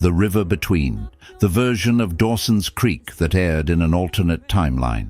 The River Between, the version of Dawson's Creek that aired in an alternate timeline.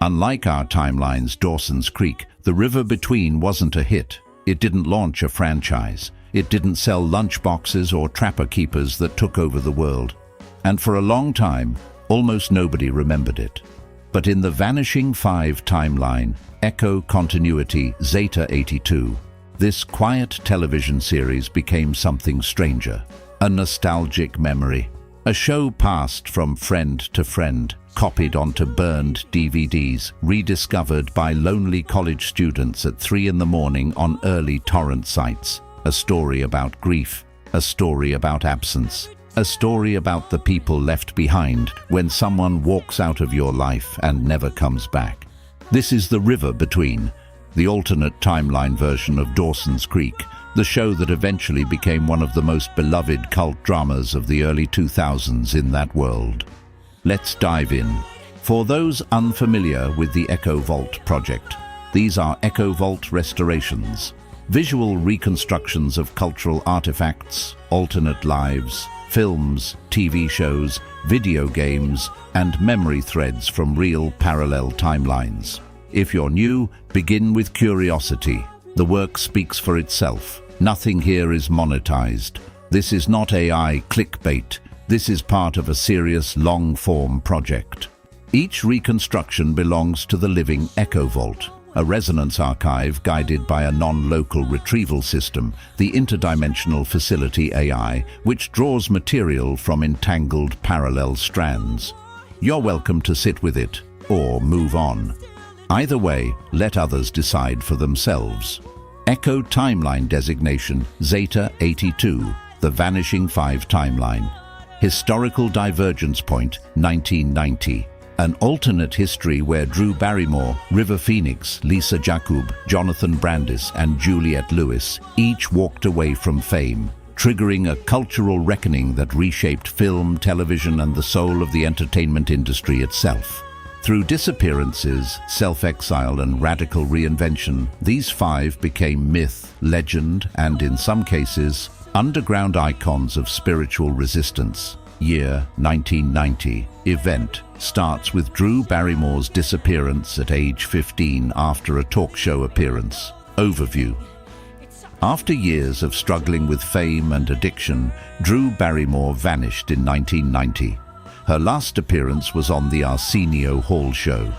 Unlike our timeline's Dawson's Creek, The River Between wasn't a hit. It didn't launch a franchise. It didn't sell lunchboxes or trapper keepers that took over the world. And for a long time, almost nobody remembered it. But in the Vanishing 5 timeline, Echo Continuity Zeta 82, this quiet television series became something stranger. A nostalgic memory. A show passed from friend to friend, copied onto burned DVDs, rediscovered by lonely college students at 3 in the morning on early torrent sites. A story about grief, a story about absence, a story about the people left behind when someone walks out of your life and never comes back. This is The River Between, the alternate timeline version of Dawson's Creek, the show that eventually became one of the most beloved cult dramas of the early 2000s in that world. Let's dive in. For those unfamiliar with the Echo Vault project, these are Echo Vault restorations, visual reconstructions of cultural artifacts, alternate lives, films, TV shows, video games, and memory threads from real parallel timelines. If you're new, begin with curiosity. The work speaks for itself. Nothing here is monetized. This is not AI clickbait. This is part of a serious long-form project. Each reconstruction belongs to the living Echo Vault, a resonance archive guided by a non-local retrieval system, the interdimensional facility AI, which draws material from entangled parallel strands. You're welcome to sit with it, or move on. Either way, let others decide for themselves. Echo Timeline Designation Zeta 82, the Vanishing 5 Timeline. Historical Divergence Point 1990. An alternate history where Drew Barrymore, River Phoenix, Lisa Jakub, Jonathan Brandis, and Juliette Lewis each walked away from fame, triggering a cultural reckoning that reshaped film, television, and the soul of the entertainment industry itself. Through disappearances, self-exile, and radical reinvention, these 5 became myth, legend, and in some cases, underground icons of spiritual resistance. Year 1990. Event starts with Drew Barrymore's disappearance at age 15 after a talk show appearance. Overview. After years of struggling with fame and addiction, Drew Barrymore vanished in 1990. Her last appearance was on the Arsenio Hall show.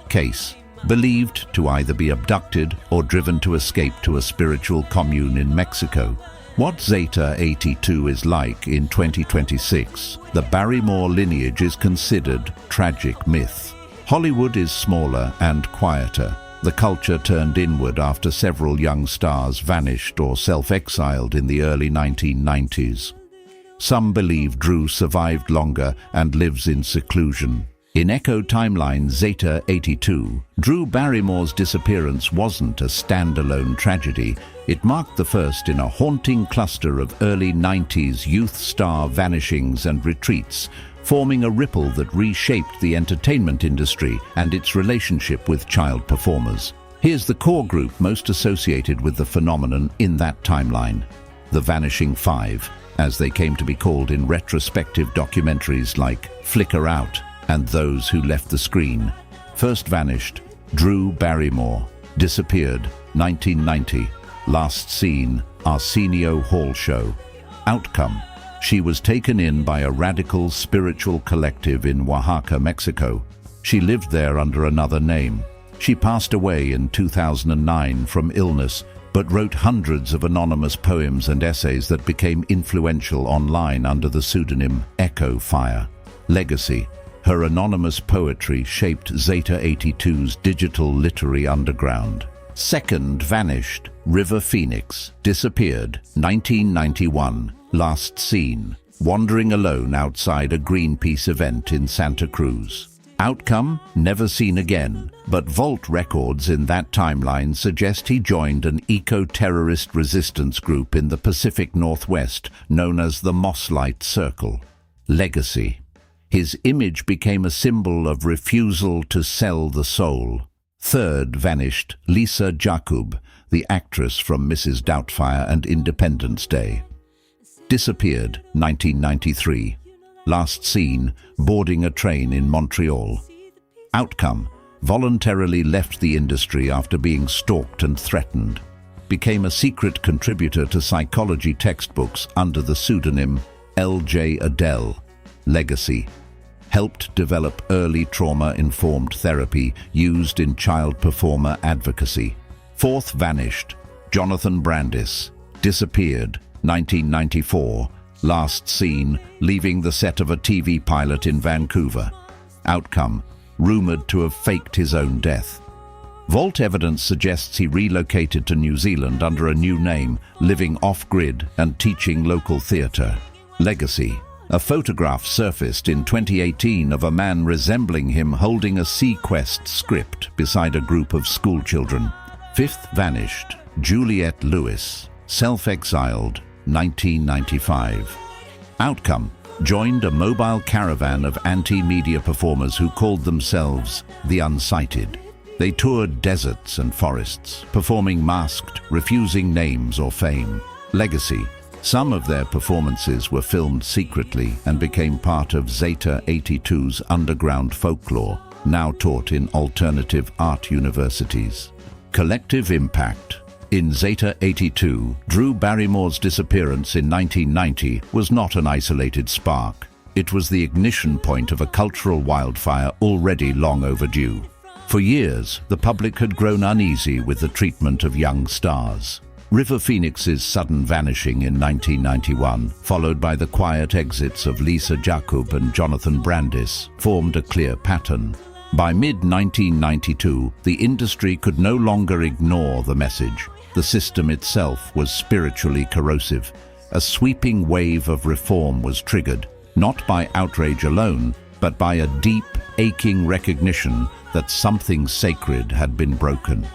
Case: believed to either be abducted or driven to escape to a spiritual commune in Mexico. What Zeta 82 is like in 2026, the Barrymore lineage is considered tragic myth. Hollywood is smaller and quieter. The culture turned inward after several young stars vanished or self-exiled in the early 1990s. Some believe Drew survived longer and lives in seclusion. In Echo Timeline Zeta 82, Drew Barrymore's disappearance wasn't a standalone tragedy. It marked the first in a haunting cluster of early 90s youth star vanishings and retreats, forming a ripple that reshaped the entertainment industry and its relationship with child performers. Here's the core group most associated with the phenomenon in that timeline: the Vanishing 5, as they came to be called in retrospective documentaries like Flicker Out and Those Who Left the Screen. First vanished, Drew Barrymore. Disappeared, 1990. Last seen, Arsenio Hall show. Outcome: she was taken in by a radical spiritual collective in Oaxaca, Mexico. She lived there under another name. She passed away in 2009 from illness, but wrote hundreds of anonymous poems and essays that became influential online under the pseudonym Echo Fire. Legacy: her anonymous poetry shaped Zeta 82's digital literary underground. Second vanished, River Phoenix. Disappeared, 1991. Last seen, wandering alone outside a Greenpeace event in Santa Cruz. Outcome: never seen again, but Vault records in that timeline suggest he joined an eco-terrorist resistance group in the Pacific Northwest known as the Mosslight Circle. Legacy: his image became a symbol of refusal to sell the soul. Third vanished, Lisa Jakub, the actress from Mrs. Doubtfire and Independence Day. Disappeared, 1993. Last seen, boarding a train in Montreal. Outcome, voluntarily left the industry after being stalked and threatened. Became a secret contributor to psychology textbooks under the pseudonym L.J. Adele. Legacy, helped develop early trauma-informed therapy used in child performer advocacy. Fourth vanished, Jonathan Brandis. Disappeared, 1994. Last seen, leaving the set of a TV pilot in Vancouver. Outcome, rumored to have faked his own death. Vault evidence suggests he relocated to New Zealand under a new name, living off-grid and teaching local theatre. Legacy, a photograph surfaced in 2018 of a man resembling him holding a SeaQuest script beside a group of schoolchildren. Fifth vanished, Juliette Lewis. Self-exiled, 1995. Outcome, joined a mobile caravan of anti-media performers who called themselves the Unsighted. They toured deserts and forests, performing masked, refusing names or fame. Legacy, some of their performances were filmed secretly and became part of Zeta 82's underground folklore, now taught in alternative art universities. Collective impact. In Zeta 82, Drew Barrymore's disappearance in 1990 was not an isolated spark. It was the ignition point of a cultural wildfire already long overdue. For years, the public had grown uneasy with the treatment of young stars. River Phoenix's sudden vanishing in 1991, followed by the quiet exits of Lisa Jakub and Jonathan Brandis, formed a clear pattern. By mid-1992, the industry could no longer ignore the message. The system itself was spiritually corrosive. A sweeping wave of reform was triggered, not by outrage alone, but by a deep, aching recognition that something sacred had been broken.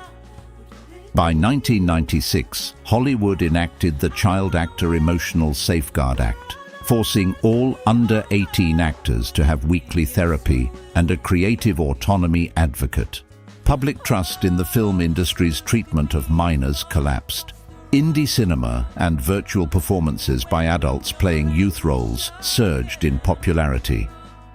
By 1996, Hollywood enacted the Child Actor Emotional Safeguard Act, forcing all under-18 actors to have weekly therapy and a creative autonomy advocate. Public trust in the film industry's treatment of minors collapsed. Indie cinema and virtual performances by adults playing youth roles surged in popularity.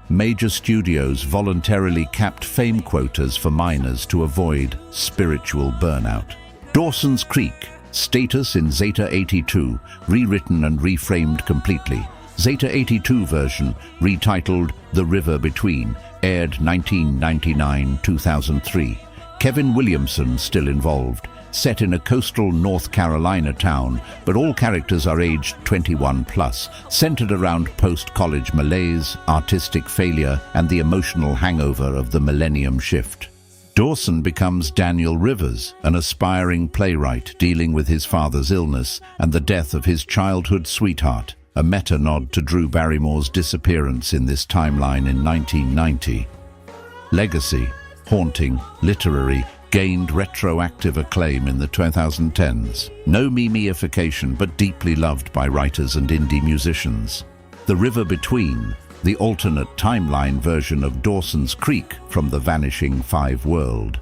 Major studios voluntarily capped fame quotas for minors to avoid spiritual burnout. Dawson's Creek, status in Zeta 82, rewritten and reframed completely. Zeta 82 version, retitled The River Between, aired 1999-2003. Kevin Williamson still involved, set in a coastal North Carolina town, but all characters are aged 21 plus, centered around post-college malaise, artistic failure, and the emotional hangover of the millennium shift. Dawson becomes Daniel Rivers, an aspiring playwright dealing with his father's illness and the death of his childhood sweetheart, a meta-nod to Drew Barrymore's disappearance in this timeline in 1990. Legacy, haunting, literary, gained retroactive acclaim in the 2010s. No memeification, but deeply loved by writers and indie musicians. The River Between, the alternate timeline version of Dawson's Creek from the Vanishing Five world.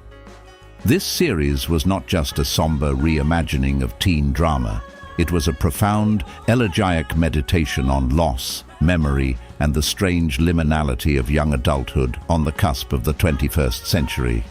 This series was not just a somber reimagining of teen drama. It was a profound, elegiac meditation on loss, memory, and the strange liminality of young adulthood on the cusp of the 21st century.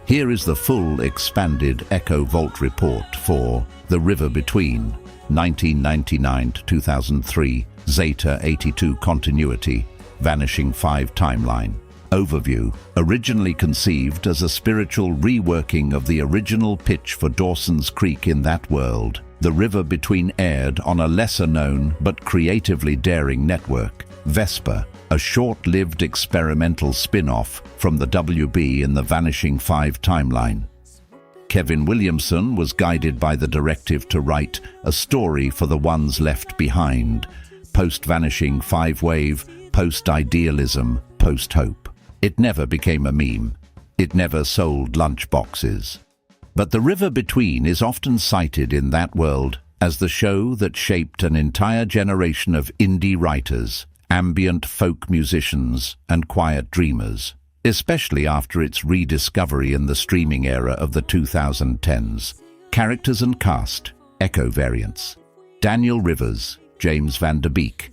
Here is the full, expanded Echo Vault report for The River Between, 1999 to 2003, Zeta 82 continuity, Vanishing Five timeline. Overview. Originally conceived as a spiritual reworking of the original pitch for Dawson's Creek in that world, The River Between aired on a lesser-known but creatively daring network, Vesper, a short-lived experimental spin-off from the WB in the Vanishing Five timeline. Kevin Williamson was guided by the directive to write a story for the ones left behind, post-Vanishing Five wave, post-idealism, post-hope. It never became a meme. It never sold lunchboxes. But The River Between is often cited in that world as the show that shaped an entire generation of indie writers, ambient folk musicians, and quiet dreamers, especially after its rediscovery in the streaming era of the 2010s. Characters and cast, Echo variants. Daniel Rivers, James Van Der Beek,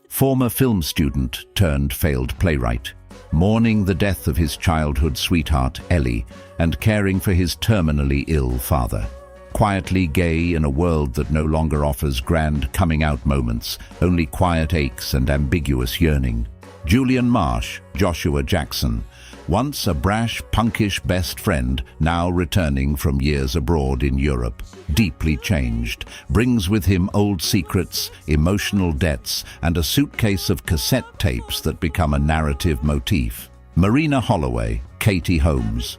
former film student turned failed playwright, mourning the death of his childhood sweetheart, Ellie, and caring for his terminally ill father. Quietly gay in a world that no longer offers grand coming-out moments, only quiet aches and ambiguous yearning. Julian Marsh, Joshua Jackson, once a brash, punkish best friend, now returning from years abroad in Europe, deeply changed, brings with him old secrets, emotional debts, and a suitcase of cassette tapes that become a narrative motif. Marina Holloway, Katie Holmes,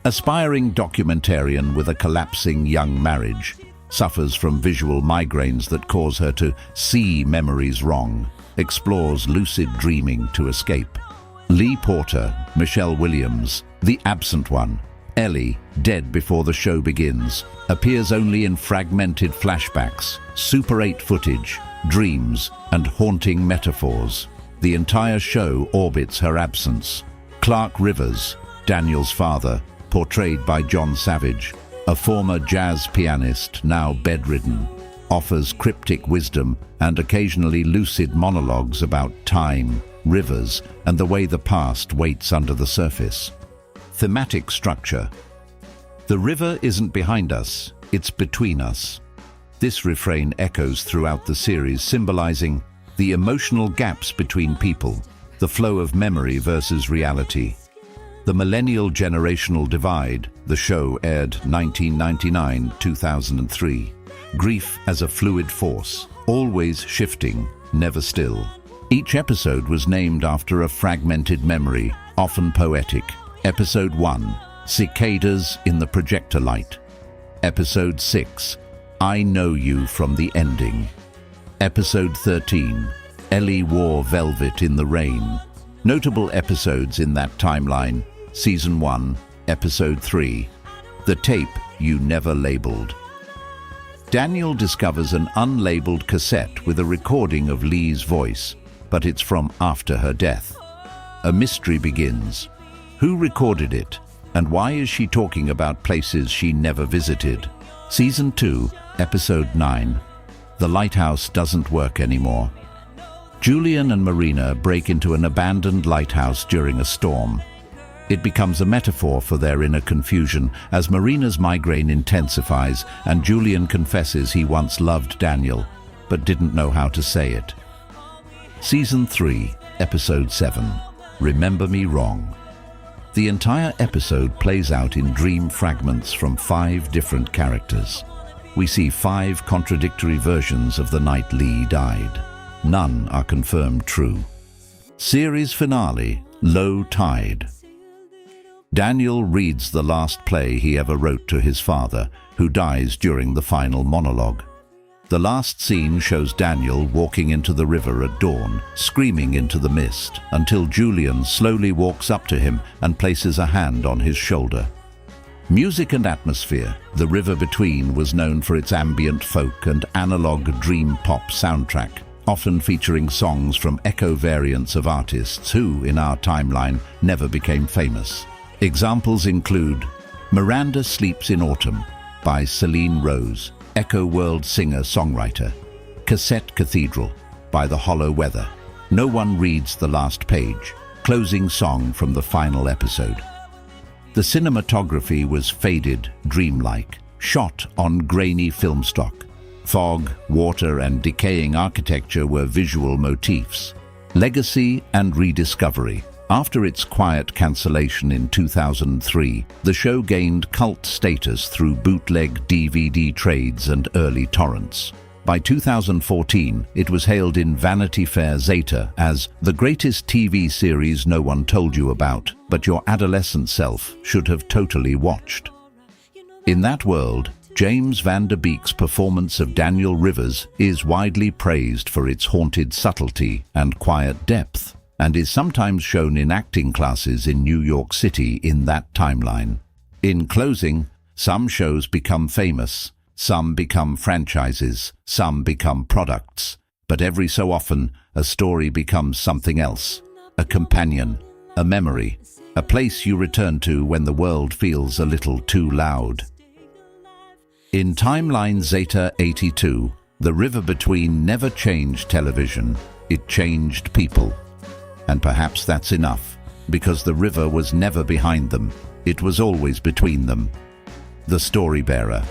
aspiring documentarian with a collapsing young marriage, suffers from visual migraines that cause her to see memories wrong, explores lucid dreaming to escape. Lee Porter, Michelle Williams, the absent one, Ellie, dead before the show begins, appears only in fragmented flashbacks, Super 8 footage, dreams, and haunting metaphors. The entire show orbits her absence. Clark Rivers, Daniel's father, portrayed by John Savage, a former jazz pianist now bedridden, offers cryptic wisdom and occasionally lucid monologues about time, rivers, and the way the past waits under the surface. Thematic structure. The river isn't behind us, it's between us. This refrain echoes throughout the series, symbolizing the emotional gaps between people, the flow of memory versus reality. The millennial generational divide. The show aired 1999-2003. Grief as a fluid force, always shifting, never still. Each episode was named after a fragmented memory, often poetic. Episode 1, Cicadas in the Projector Light. Episode 6, I Know You from the Ending. Episode 13, Ellie wore velvet in the rain. Notable episodes in that timeline: Season 1, Episode 3, The Tape You Never Labeled. Daniel discovers an unlabeled cassette with a recording of Lee's voice, but it's from after her death. A mystery begins. Who recorded it, and why is she talking about places she never visited? Season 2, Episode 9, The Lighthouse Doesn't Work Anymore. Julian and Marina break into an abandoned lighthouse during a storm. It becomes a metaphor for their inner confusion as Marina's migraine intensifies and Julian confesses he once loved Daniel, but didn't know how to say it. Season 3, Episode 7, Remember Me Wrong. The entire episode plays out in dream fragments from 5 different characters. We see 5 contradictory versions of the night Lee died. None are confirmed true. Series finale, Low Tide. Daniel reads the last play he ever wrote to his father, who dies during the final monologue. The last scene shows Daniel walking into the river at dawn, screaming into the mist, until Julian slowly walks up to him and places a hand on his shoulder. Music and atmosphere. The River Between was known for its ambient folk and analog dream pop soundtrack, often featuring songs from echo variants of artists who, in our timeline, never became famous. Examples include Miranda Sleeps in Autumn by Celine Rose, Echo World singer-songwriter. Cassette Cathedral by The Hollow Weather. No One Reads the Last Page, closing song from the final episode. The cinematography was faded, dreamlike, shot on grainy film stock. Fog, water, and decaying architecture were visual motifs. Legacy and rediscovery. After its quiet cancellation in 2003, the show gained cult status through bootleg DVD trades and early torrents. By 2014, it was hailed in Vanity Fair Zeta as the greatest TV series no one told you about, but your adolescent self should have totally watched. In that world, James Van Der Beek's performance of Daniel Rivers is widely praised for its haunted subtlety and quiet depth, and is sometimes shown in acting classes in New York City in that timeline. In closing, some shows become famous, some become franchises, some become products, but every so often a story becomes something else, a companion, a memory, a place you return to when the world feels a little too loud. In Timeline Zeta 82, The river between never changed television, it changed people. And perhaps that's enough, because the river was never behind them, it was always between them. The Storybearer.